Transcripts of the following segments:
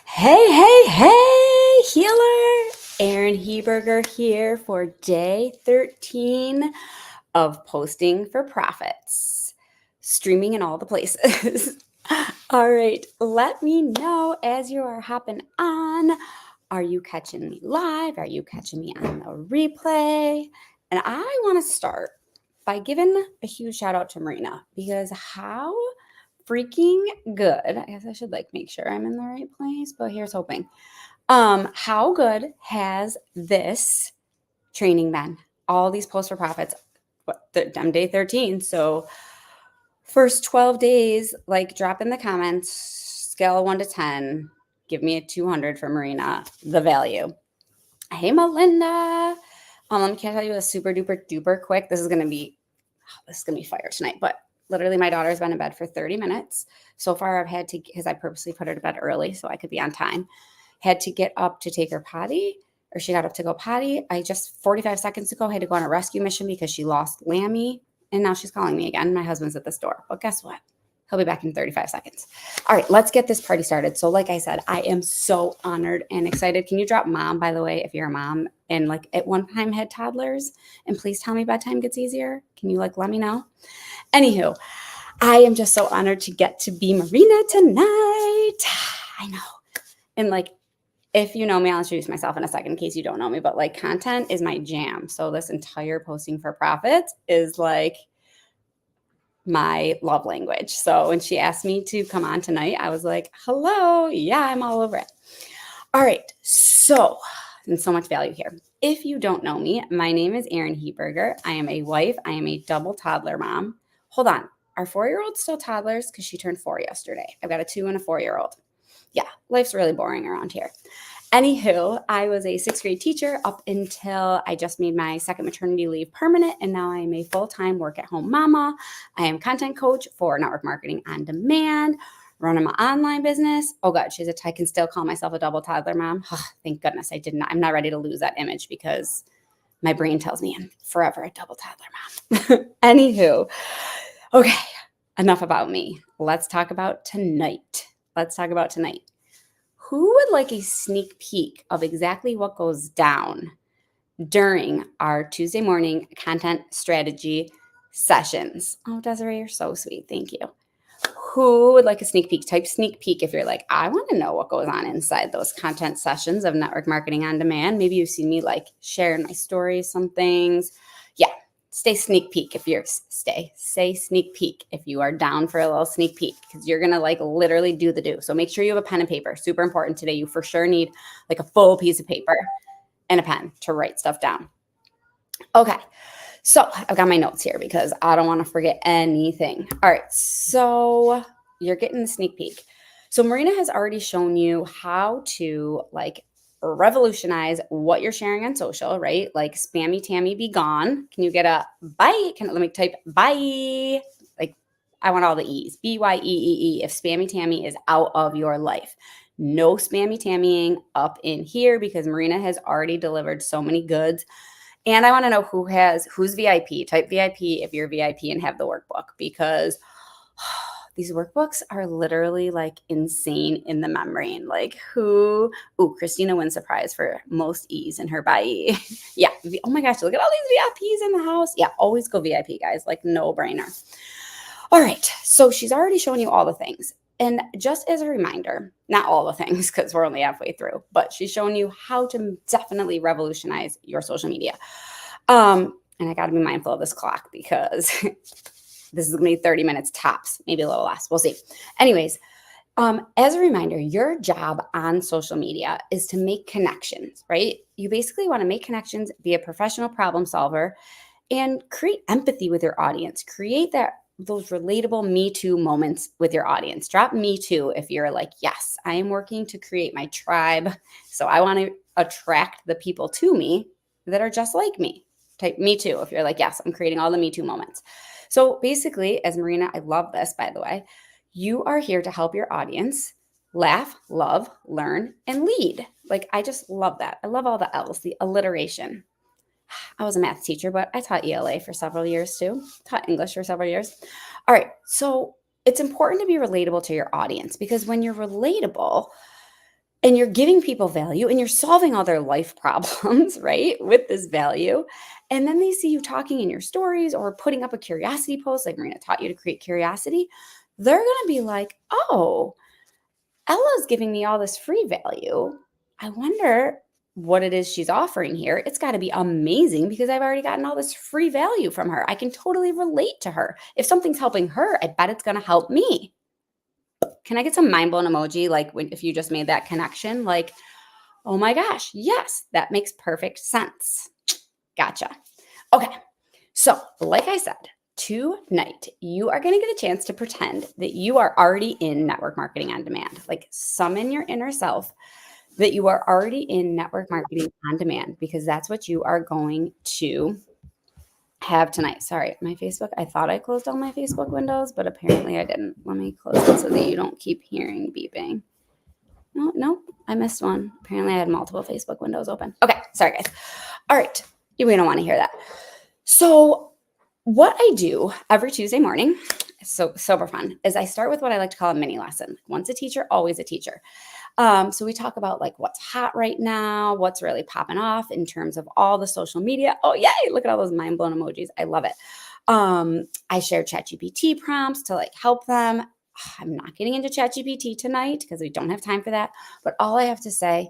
Hey, hey, hey, healer! Erin Heberger here for day 13 of Posting for Profits, streaming in all the places. All right, let me know as you are hopping on. Are you catching me live? Are you catching me on the replay? And I want to start by giving a huge shout out to Marina because how freaking good. I guess I should make sure I'm in the right place, but here's hoping. How good has this training been? All these posts for profits. I'm day 13. So first 12 days, drop in the comments, scale of 1 to 10. Give me a 200 for Marina, the value. Hey, Melinda. Let me tell you a super duper duper quick. This is gonna be fire tonight. But literally, my daughter's been in bed for 30 minutes. So far, I've had to, because I purposely put her to bed early so I could be on time, had to get up to take her potty, or she got up to go potty. I just 45 seconds ago had to go on a rescue mission because she lost Lammy, and now she's calling me again. My husband's at this door, but guess what? He'll be back in 35 seconds. All right, let's get this party started. So like I said, I am so honored and excited. Can you drop mom, by the way, if you're a mom and at one time had toddlers? And please tell me bedtime gets easier. Can you let me know? Anywho, I am just so honored to get to be Marina tonight. I know. And if you know me, I'll introduce myself in a second in case you don't know me, but content is my jam. So this entire posting for profit is my love language. So when she asked me to come on tonight, I was like, hello, yeah, I'm all over it. All right, so, and so much value here. If you don't know me, my name is Erin Heberger. I am a wife. I am a double toddler mom. Hold on, are 4-year-olds still toddlers? Because she turned 4 yesterday. I've got a 2 and a 4-year-old. Yeah, life's really boring around here. Anywho, I was a 6th grade teacher up until I just made my second maternity leave permanent, and now I am a full-time work-at-home mama. I am content coach for network marketing on demand, running my online business. Oh God, I can still call myself a double toddler mom. Oh, thank goodness I did not. I'm not ready to lose that image because my brain tells me I'm forever a double toddler mom. Anywho, okay, enough about me. Let's talk about tonight. Who would like a sneak peek of exactly what goes down during our Tuesday morning content strategy sessions? Oh, Desiree, you're so sweet. Thank you. Who would like a sneak peek? Type sneak peek if you're I want to know what goes on inside those content sessions of network marketing on demand. Maybe you've seen me share my stories, some things. Yeah, say sneak peek if you're say sneak peek if you are down for a little sneak peek, because you're gonna literally do the do. So make sure you have a pen and paper. Super important today. You for sure need a full piece of paper and a pen to write stuff down. Okay, so I've got my notes here because I don't want to forget anything. All right, so you're getting the sneak peek. So Marina has already shown you how to revolutionize what you're sharing on social, right? Spammy Tammy be gone. Can you get a bye? Let me type bye. I want all the E's. BYEEE if Spammy Tammy is out of your life. No spammy tammying up in here because Marina has already delivered so many goods. And I want to know who's VIP. Type VIP if you're VIP and have the workbook, because these workbooks are literally insane in the membrane. Christina wins surprise for most E's in her bye. Yeah. Oh my gosh, look at all these VIPs in the house. Yeah, always go VIP, guys. No brainer. All right. So she's already shown you all the things. And just as a reminder, not all the things because we're only halfway through, but she's showing you how to definitely revolutionize your social media. And I got to be mindful of this clock because this is going to be 30 minutes tops, maybe a little less. We'll see. Anyways, as a reminder, your job on social media is to make connections, right? You basically want to make connections, be a professional problem solver, and create empathy with your audience. Create those relatable Me Too moments with your audience. Drop Me Too if you're yes, I am working to create my tribe. So I want to attract the people to me that are just like me. Type Me Too if you're yes, I'm creating all the Me Too moments. So basically, as Marina, I love this, by the way, you are here to help your audience laugh, love, learn, and lead. I just love that. I love all the L's, the alliteration. I was a math teacher, but I taught ELA for several years too. Taught English for several years. All right. So it's important to be relatable to your audience because when you're relatable, and you're giving people value and you're solving all their life problems, right? With this value. And then they see you talking in your stories or putting up a curiosity post, like Marina taught you to create curiosity. They're going to be like, oh, Ella's giving me all this free value. I wonder what it is she's offering here. It's got to be amazing because I've already gotten all this free value from her. I can totally relate to her. If something's helping her, I bet it's going to help me. Can I get some mind blown emoji? Like if you just made that connection, like, oh my gosh, yes, that makes perfect sense. Gotcha. Okay. So like I said, tonight, you are going to get a chance to pretend that you are already in network marketing on demand. Like summon your inner self that you are already in network marketing on demand, because that's what you are going to have tonight. Sorry, my Facebook. I thought I closed all my Facebook windows, but apparently I didn't. Let me close it so that you don't keep hearing beeping. No, I missed one. Apparently I had multiple Facebook windows open. Okay, sorry guys. All right, we don't want to hear that. So what I do every Tuesday morning, so super fun, is I start with what I like to call a mini lesson. Once a teacher, always a teacher. So we talk about like what's hot right now, what's really popping off in terms of all the social media. Oh, yay, look at all those mind blown emojis. I love it. I share ChatGPT prompts to like help them. I'm not getting into ChatGPT tonight because we don't have time for that. But all I have to say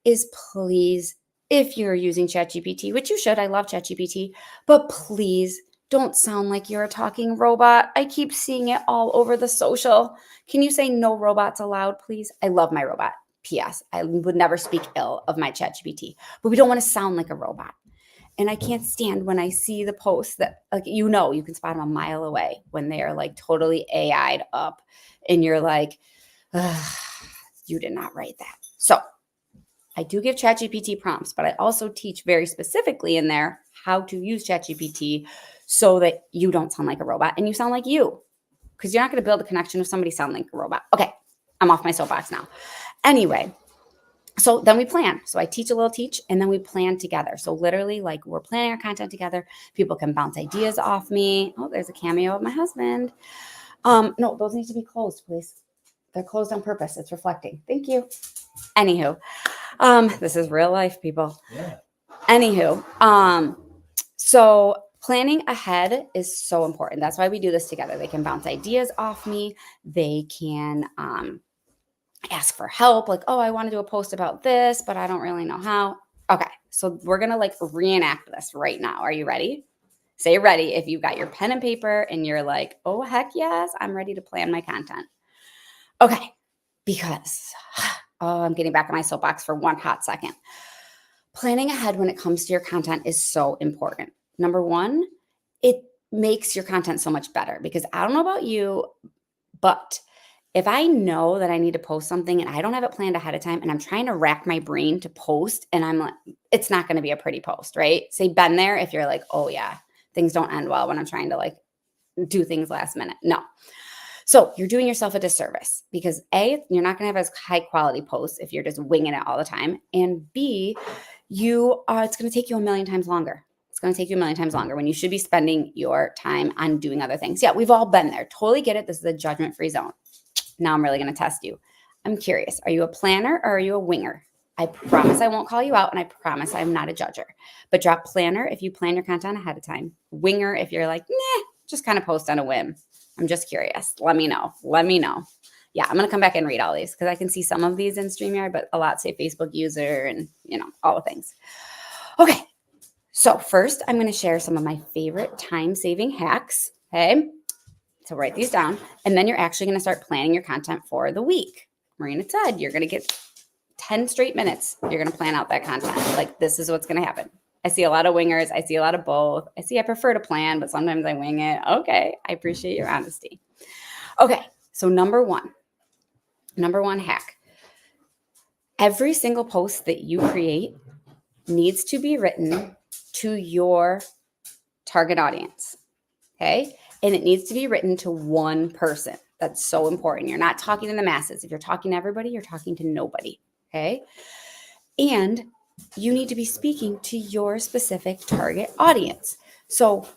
is please, if you're using ChatGPT, which you should, I love ChatGPT, but please don't sound like you're a talking robot. I keep seeing it all over the social. Can you say no robots allowed, please? I love my robot. P.S. I would never speak ill of my ChatGPT, but we don't want to sound like a robot. And I can't stand when I see the posts that, like, you can spot them a mile away when they are like totally AI'd up and you're like, you did not write that. So I do give ChatGPT prompts, but I also teach very specifically in there how to use ChatGPT so that you don't sound like a robot and you sound like you, because you're not going to build a connection with somebody sounding like a robot. Okay, I'm off my soapbox now. Anyway, so then we plan. So I teach and then we plan together. So literally like we're planning our content together. People can bounce ideas off me. Oh, there's a cameo of my husband. No, those need to be closed, please. They're closed on purpose. It's reflecting. Thank you. Anywho, this is real life, people. Yeah. Anywho, so planning ahead is so important. That's why we do this together. They can bounce ideas off me. They can ask for help. Like, oh, I want to do a post about this, but I don't really know how. Okay, so we're going to like reenact this right now. Are you ready? Say ready if you've got your pen and paper and you're like, oh, heck yes, I'm ready to plan my content. Okay, because, I'm getting back on my soapbox for one hot second. Planning ahead when it comes to your content is so important. Number one, it makes your content so much better, because I don't know about you, but if I know that I need to post something and I don't have it planned ahead of time and I'm trying to rack my brain to post and I'm like, it's not going to be a pretty post, right? Say been there if you're like, oh yeah, things don't end well when I'm trying to like do things last minute. No. So you're doing yourself a disservice, because A, you're not going to have as high quality posts if you're just winging it all the time. And B, it's going to take you a million times longer. It's going to take you a million times longer when you should be spending your time on doing other things. Yeah, we've all been there. Totally get it. This is a judgment-free zone. Now I'm really going to test you. I'm curious. Are you a planner or are you a winger? I promise I won't call you out, and I promise I'm not a judger. But drop planner if you plan your content ahead of time. Winger if you're like, nah, just kind of post on a whim. I'm just curious. Let me know. Yeah, I'm going to come back and read all these because I can see some of these in StreamYard, but a lot say Facebook user and, all the things. Okay. So first, I'm going to share some of my favorite time-saving hacks. Okay. So write these down, and then you're actually going to start planning your content for the week. Marina said you're going to get 10 straight minutes. You're going to plan out that content. Like, this is what's going to happen. I see a lot of wingers. I see a lot of both. I prefer to plan, but sometimes I wing it. Okay. I appreciate your honesty. Okay. So number one hack. Every single post that you create needs to be written to your target audience. Okay. And it needs to be written to one person. That's so important. You're not talking to the masses. If you're talking to everybody, you're talking to nobody. Okay. And you need to be speaking to your specific target audience. So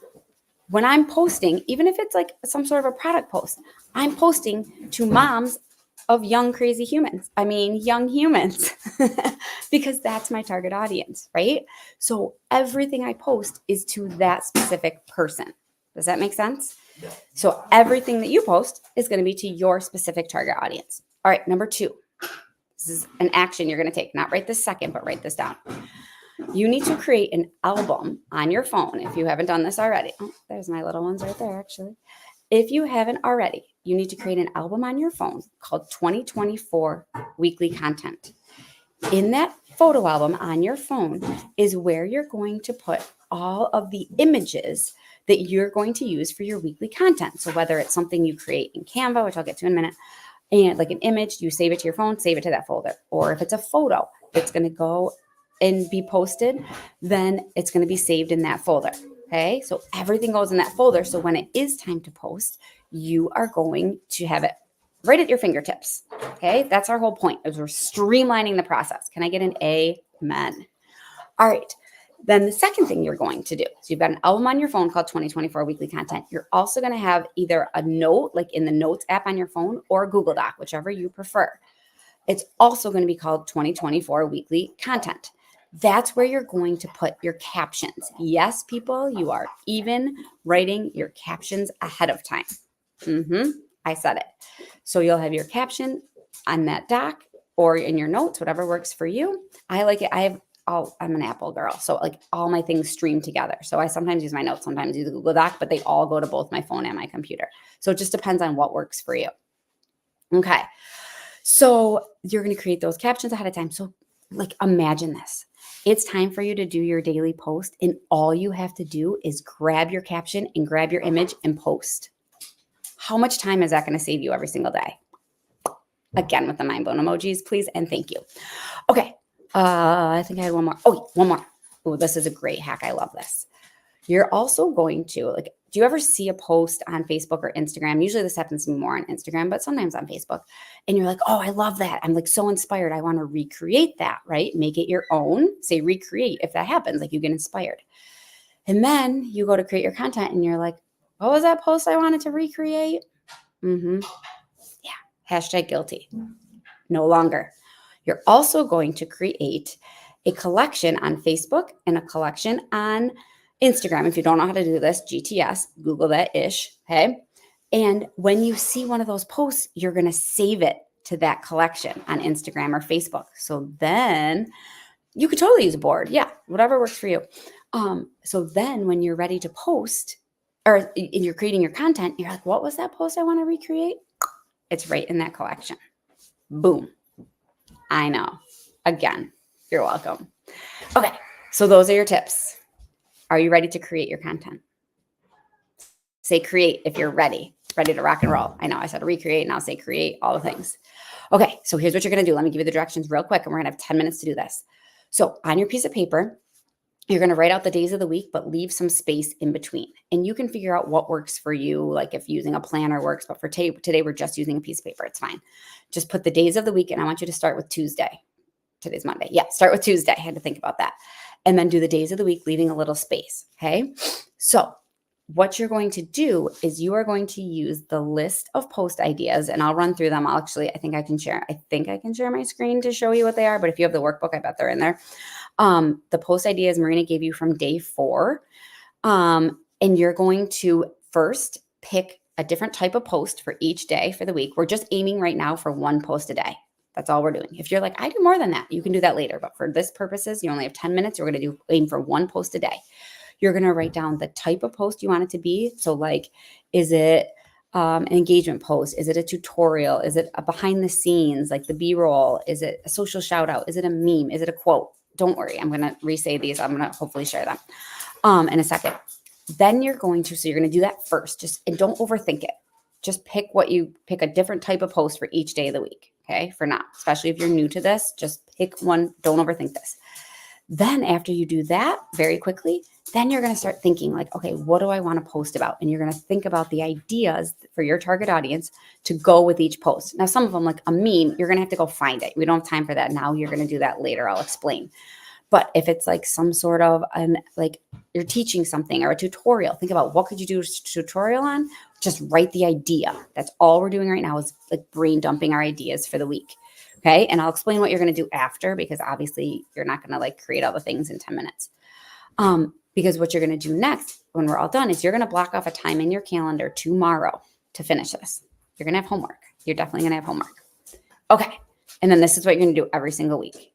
when I'm posting, even if it's like some sort of a product post, I'm posting to moms of young, crazy humans. Young humans, because that's my target audience, right? So everything I post is to that specific person. Does that make sense? Yeah. So everything that you post is going to be to your specific target audience. All right, number 2. This is an action you're going to take. Not right this second, but write this down. You need to create an album on your phone if you haven't done this already. Oh, there's my little ones right there, actually. If you haven't already, you need to create an album on your phone called 2024 Weekly Content. In that photo album on your phone is where you're going to put all of the images that you're going to use for your weekly content. So whether it's something you create in Canva, which I'll get to in a minute, and like an image, you save it to your phone, save it to that folder. Or if it's a photo, it's going to go and be posted, then it's going to be saved in that folder. Okay, so everything goes in that folder. So when it is time to post, you are going to have it right at your fingertips. Okay, that's our whole point, is we're streamlining the process. Can I get an amen? All right. Then the second thing you're going to do, so you've got an album on your phone called 2024 Weekly Content. You're also going to have either a note, like in the Notes app on your phone, or a Google Doc, whichever you prefer. It's also going to be called 2024 Weekly Content. That's where you're going to put your captions. Yes, people, you are even writing your captions ahead of time. I said it. So you'll have your caption on that doc or in your notes, whatever works for you. I like it. I'm an Apple girl. So like all my things stream together. So I sometimes use my notes, sometimes use the Google Doc, but they all go to both my phone and my computer. So it just depends on what works for you. Okay. So you're going to create those captions ahead of time. So like imagine this. It's time for you to do your daily post, and all you have to do is grab your caption and grab your image and post. How much time is that going to save you every single day? Again, with the mind blown emojis, please, and thank you. Okay. I think I had one more. Oh, one more. Oh, this is a great hack. I love this. You're also going to, do you ever see a post on Facebook or Instagram? Usually this happens to me more on Instagram, but sometimes on Facebook. And you're like, oh, I love that. I'm like so inspired. I want to recreate that, right? Make it your own. Say recreate if that happens, like you get inspired. And then you go to create your content and you're like, what was that post I wanted to recreate? Yeah. Hashtag guilty. No longer. You're also going to create a collection on Facebook and a collection on Instagram. If you don't know how to do this, GTS, Google that ish. Okay. And when you see one of those posts, you're going to save it to that collection on Instagram or Facebook. So then you could totally use a board. Yeah. Whatever works for you. So then when you're ready to post or you're creating your content, you're like, what was that post I want to recreate? It's right in that collection. Boom. I know. Again, you're welcome. Okay. So those are your tips. Are you ready to create your content? Say create if you're ready to rock and roll. I know I said recreate, and I'll say create, all the things. Okay, so here's what you're going to do. Let me give you the directions real quick, and we're going to have 10 minutes to do this. So on your piece of paper, you're going to write out the days of the week, but leave some space in between. And you can figure out what works for you, like if using a planner works. But for today, we're just using a piece of paper. It's fine. Just put the days of the week, and I want you to start with Tuesday. Today's Monday. Yeah, start with Tuesday. I had to think about that. And then do the days of the week, leaving a little space. Okay. So what you're going to do is you are going to use the list of post ideas, and I'll run through them. I think I can share my screen to show you what they are. But if you have the workbook, I bet they're in there. The post ideas Marina gave you from day 4. And you're going to first pick a different type of post for each day for the week. We're just aiming right now for 1 post a day. That's all we're doing. If you're like, I do more than that, you can do that later. But for this purposes, you only have 10 minutes. We're going to aim for 1 post a day. You're going to write down the type of post you want it to be. So like, is it an engagement post? Is it a tutorial? Is it a behind the scenes, like the B-roll? Is it a social shout out? Is it a meme? Is it a quote? Don't worry. I'm going to re-say these. I'm going to hopefully share them in a second. Then you're going to do that first, and don't overthink it. Just pick a different type of post for each day of the week. Okay. For now, especially if you're new to this, just pick one. Don't overthink this. Then after you do that very quickly, then you're going to start thinking like, okay, what do I want to post about? And you're going to think about the ideas for your target audience to go with each post. Now, some of them like a meme, you're going to have to go find it. We don't have time for that now. You're going to do that later. I'll explain. But if it's like some sort of like you're teaching something or a tutorial, think about what could you do a tutorial on? Just write the idea. That's all we're doing right now is like brain dumping our ideas for the week. Okay. And I'll explain what you're going to do after, because obviously you're not going to like create all the things in 10 minutes. Because what you're going to do next when we're all done is you're going to block off a time in your calendar tomorrow to finish this. You're going to have homework. You're definitely going to have homework. Okay. And then this is what you're going to do every single week.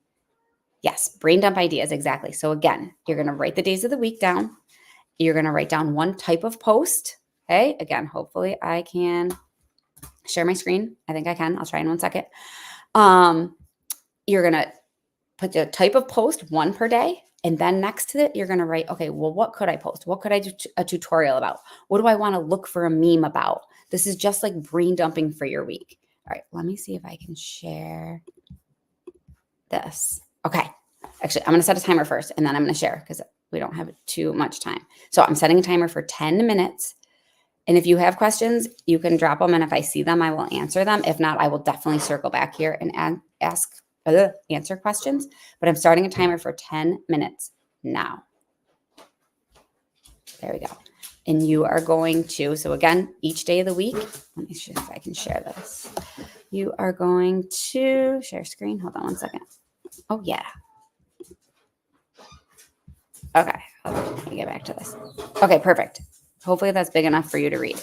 Yes. Brain dump ideas. Exactly. So again, you're going to write the days of the week down. You're going to write down one type of post. Okay. Again, hopefully I can share my screen. I think I can. I'll try in 1 second. You're going to put the type of post, one per day. And then next to it, you're going to write, okay, well, what could I post? What could I do a tutorial about? What do I want to look for a meme about? This is just like brain dumping for your week. All right, let me see if I can share this. Okay, actually, I'm going to set a timer first, and then I'm going to share because we don't have too much time. So I'm setting a timer for 10 minutes. And if you have questions, you can drop them. And if I see them, I will answer them. If not, I will definitely circle back here and answer questions. But I'm starting a timer for 10 minutes now. There we go. And you are going to, so again, each day of the week, let me see if I can share this. You are going to share screen. Hold on 1 second. Oh, yeah. Okay. Let me get back to this. Okay, perfect. Hopefully that's big enough for you to read.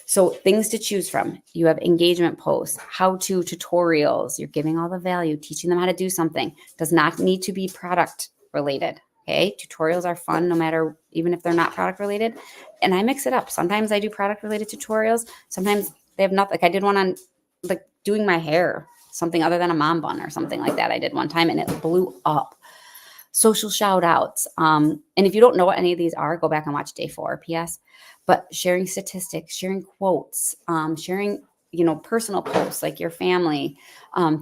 So things to choose from. You have engagement posts, how-to tutorials. You're giving all the value, teaching them how to do something. Does not need to be product related. Okay. Tutorials are fun no matter, even if they're not product related. And I mix it up. Sometimes I do product related tutorials. Sometimes they have nothing. Like I did one on like doing my hair, something other than a mom bun or something like that. I did one time and it blew up. Social shout outs. And if you don't know what any of these are, go back and watch day 4 PS. But sharing statistics, sharing quotes, sharing, personal posts like your family,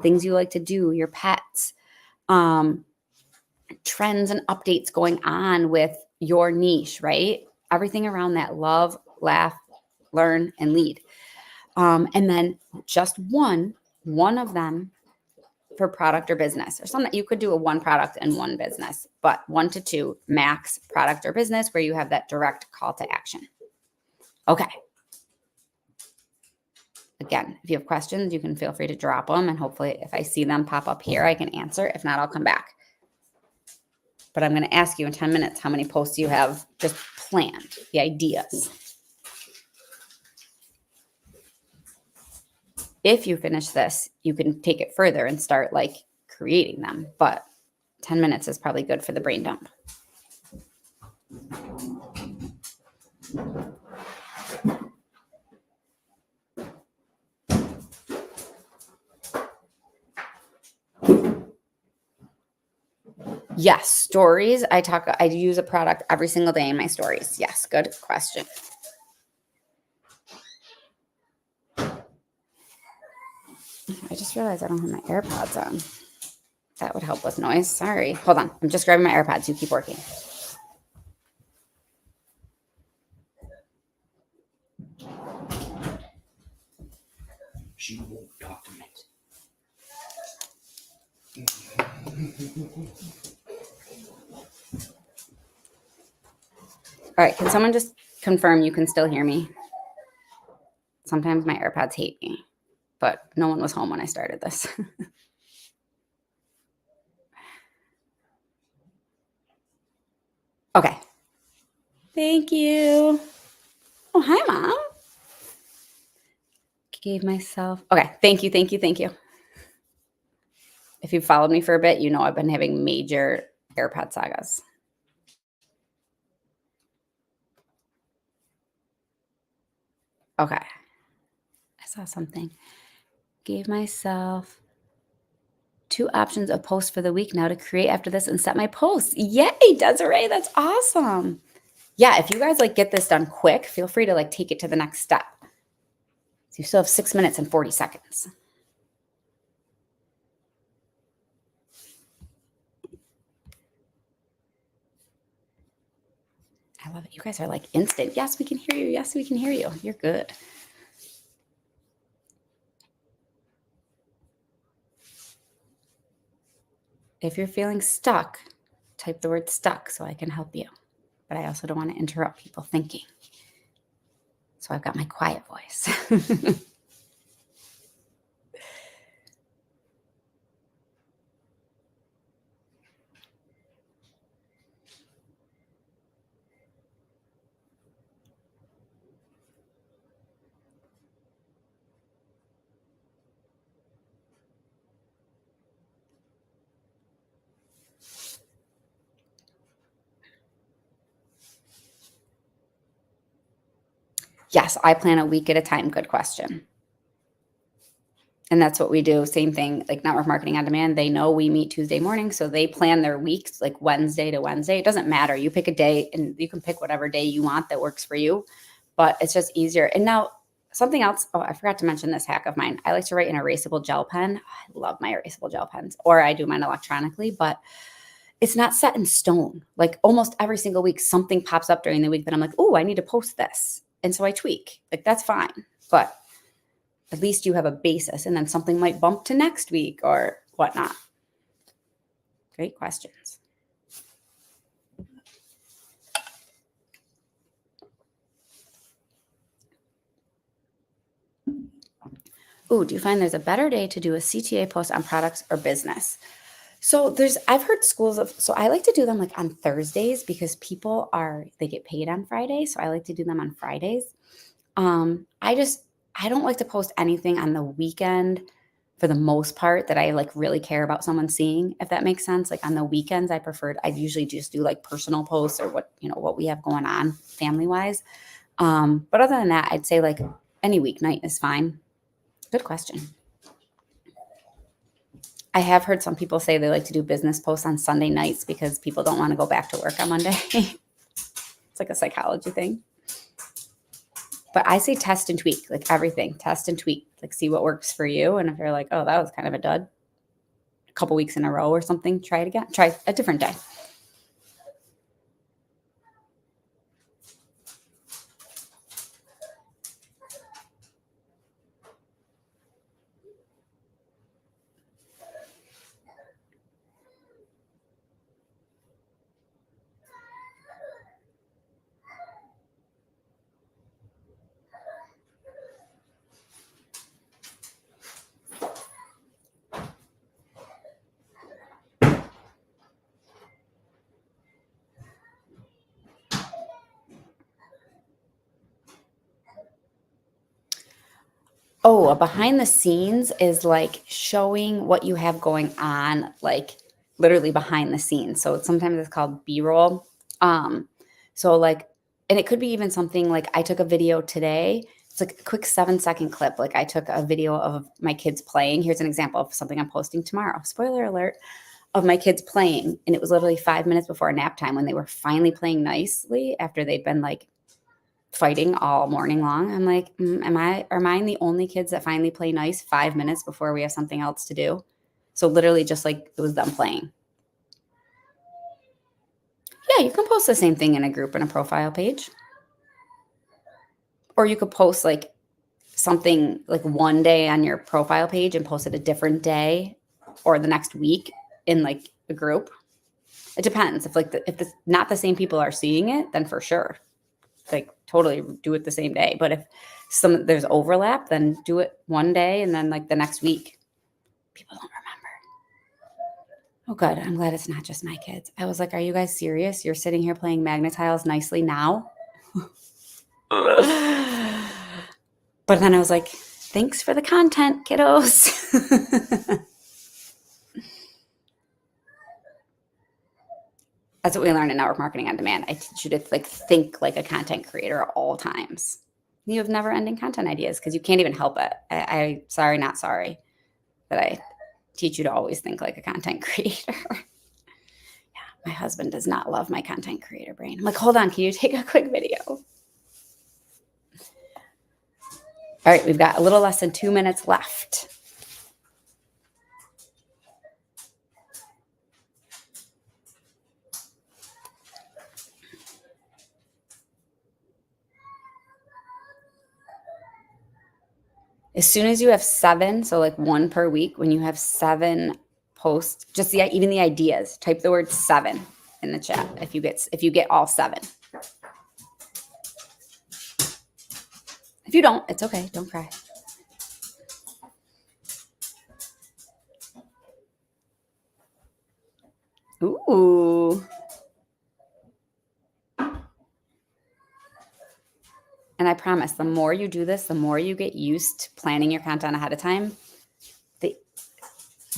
things you like to do, your pets, trends and updates going on with your niche, right? Everything around that: love, laugh, learn, and lead. And then just one of them for product or business, or something. You could do a one product and one business, but 1 to 2 max product or business where you have that direct call to action. Okay. Again, if you have questions, you can feel free to drop them. And hopefully if I see them pop up here, I can answer. If not, I'll come back. But I'm going to ask you in 10 minutes how many posts you have just planned, the ideas. If you finish this, you can take it further and start like creating them. But 10 minutes is probably good for the brain dump. Yes, stories. I use a product every single day in my stories. Yes, good question. I just realized I don't have my AirPods on. That would help with noise. Sorry. Hold on. I'm just grabbing my AirPods. You keep working. She won't talk to me. All right. Can someone just confirm you can still hear me? Sometimes my AirPods hate me, but no one was home when I started this. Okay. Thank you. Oh, hi, Mom. Gave myself. Okay. Thank you. Thank you. Thank you. If you've followed me for a bit, you know I've been having major AirPod sagas. Okay. I saw something. Gave myself 2 options of posts for the week now to create after this and set my posts. Yay, Desiree. That's awesome. Yeah, if you guys like get this done quick, feel free to like take it to the next step. So you still have 6 minutes and 40 seconds. I love it. You guys are like instant. Yes, we can hear you. Yes, we can hear you. You're good. If you're feeling stuck, type the word stuck so I can help you. But I also don't want to interrupt people thinking. So I've got my quiet voice. Yes, I plan a week at a time. Good question. And that's what we do. Same thing, like Network Marketing on Demand. They know we meet Tuesday morning, so they plan their weeks like Wednesday to Wednesday. It doesn't matter. You pick a day and you can pick whatever day you want that works for you, but it's just easier. And now something else. Oh, I forgot to mention this hack of mine. I like to write in erasable gel pen. I love my erasable gel pens, or I do mine electronically, but it's not set in stone. Like almost every single week, something pops up during the week that I'm like, oh, I need to post this. And so I tweak. Like that's fine. But at least you have a basis, and then something might bump to next week or whatnot. Great questions. Ooh, do you find there's a better day to do a CTA post on products or business? So I've heard so I like to do them like on Thursdays because they get paid on Friday. So I like to do them on Fridays. I don't like to post anything on the weekend for the most part that I like really care about someone seeing, if that makes sense. Like on the weekends, I usually just do like personal posts or what we have going on family wise. But other than that, I'd say like any weeknight is fine. Good question. I have heard some people say they like to do business posts on Sunday nights because people don't want to go back to work on Monday. It's like a psychology thing. But I say test and tweak, like everything. Test and tweak, like see what works for you. And if you're like, oh, that was kind of a dud, a couple weeks in a row or something, try it again. Try a different day. Oh, a behind the scenes is like showing what you have going on, like literally behind the scenes. So sometimes it's called B-roll. So like, and it could be even something like I took a video today. It's like a quick 7-second clip. Like I took a video of my kids playing. Here's an example of something I'm posting tomorrow. Spoiler alert, of my kids playing. And it was literally 5 minutes before nap time when they were finally playing nicely after they've been like fighting all morning long. I'm like, are mine the only kids that finally play nice 5 minutes before we have something else to do? So literally just like it was them playing. Yeah, you can post the same thing in a group and a profile page. Or you could post like something like one day on your profile page and post it a different day or the next week in like a group. It depends. If not the same people are seeing it, then for sure. Like totally do it the same day. But if there's overlap, then do it one day and then like the next week. People don't remember. Oh, good. I'm glad it's not just my kids. I was like, are you guys serious? You're sitting here playing Magnetiles nicely now? But then I was like, thanks for the content, kiddos. That's what we learn in Network Marketing on Demand. I teach you to like think like a content creator at all times. You have never-ending content ideas because you can't even help it. I sorry, not sorry that I teach you to always think like a content creator. Yeah, my husband does not love my content creator brain. I'm like, hold on, can you take a quick video? All right, we've got a little less than 2 minutes left. As soon as you have 7, so like one per week, when you have 7 posts, even the ideas, type the word 7. in the chat if you get all 7. If you don't, it's okay. Don't cry. Ooh. And I promise, the more you do this, the more you get used to planning your content ahead of time, the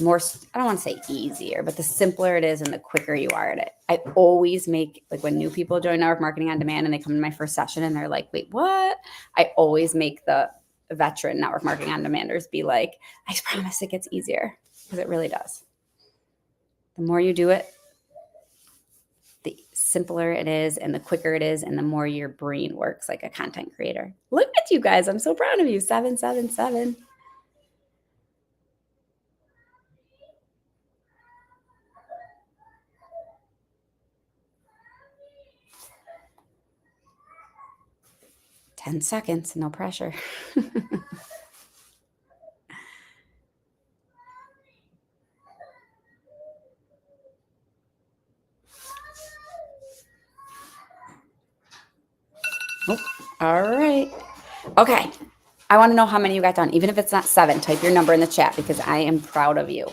more, I don't want to say easier, but the simpler it is and the quicker you are at it. I always make, like when new people join Network Marketing on Demand and they come to my first session and they're like, wait, what? I always make the veteran Network Marketing on Demanders be like, I promise it gets easier, because it really does. The more you do it, the simpler it is and the quicker it is and the more your brain works like a content creator. Look at you guys. I'm so proud of you. 777. Ten seconds, no pressure. Oh, all right. Okay. I want to know how many you got done. Even if it's not 7, type your number in the chat because I am proud of you.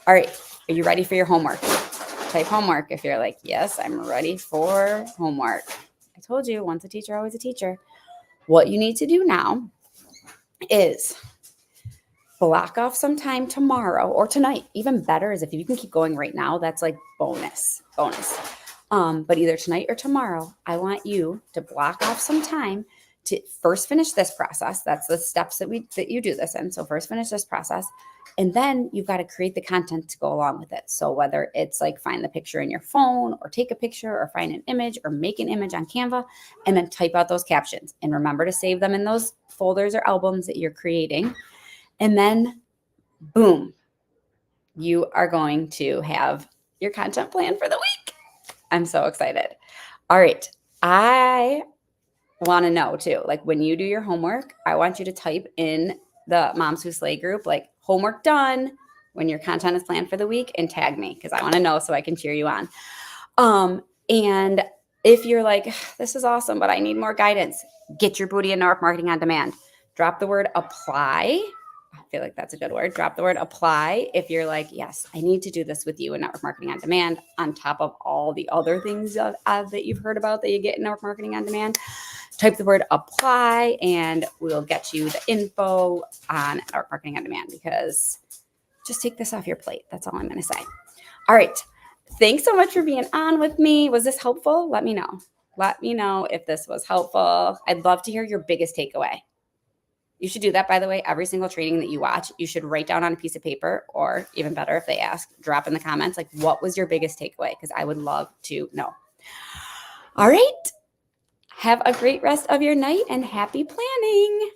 All right. Are you ready for your homework? Type homework if you're like, yes, I'm ready for homework. I told you, once a teacher, always a teacher. What you need to do now is block off some time tomorrow or tonight. Even better is if you can keep going right now. That's like bonus. But either tonight or tomorrow, I want you to block off some time to first finish this process. That's the steps that you do this in. So first finish this process, and then you've got to create the content to go along with it. So whether it's like find the picture in your phone or take a picture or find an image or make an image on Canva and then type out those captions and remember to save them in those folders or albums that you're creating. And then boom, you are going to have your content plan for the week. I'm so excited. All right. I want to know too, like when you do your homework, I want you to type in the Moms Who Slay group, like homework done when your content is planned for the week, and tag me because I want to know so I can cheer you on. And if you're like, this is awesome, but I need more guidance, get your booty in Network Marketing on Demand. Drop the word apply. I feel like that's a good word. Drop the word apply if you're like, yes, I need to do this with you in Network Marketing on Demand on top of all the other things that you've heard about that you get in Network Marketing on Demand. Type the word apply and we'll get you the info on Network Marketing on Demand, because just take this off your plate. That's all I'm going to say. All right. Thanks so much for being on with me. Was this helpful? Let me know. Let me know if this was helpful. I'd love to hear your biggest takeaway. You should do that, by the way. Every single training that you watch, you should write down on a piece of paper, or even better, if they ask, drop in the comments, like, what was your biggest takeaway? Because I would love to know. All right. Have a great rest of your night and happy planning.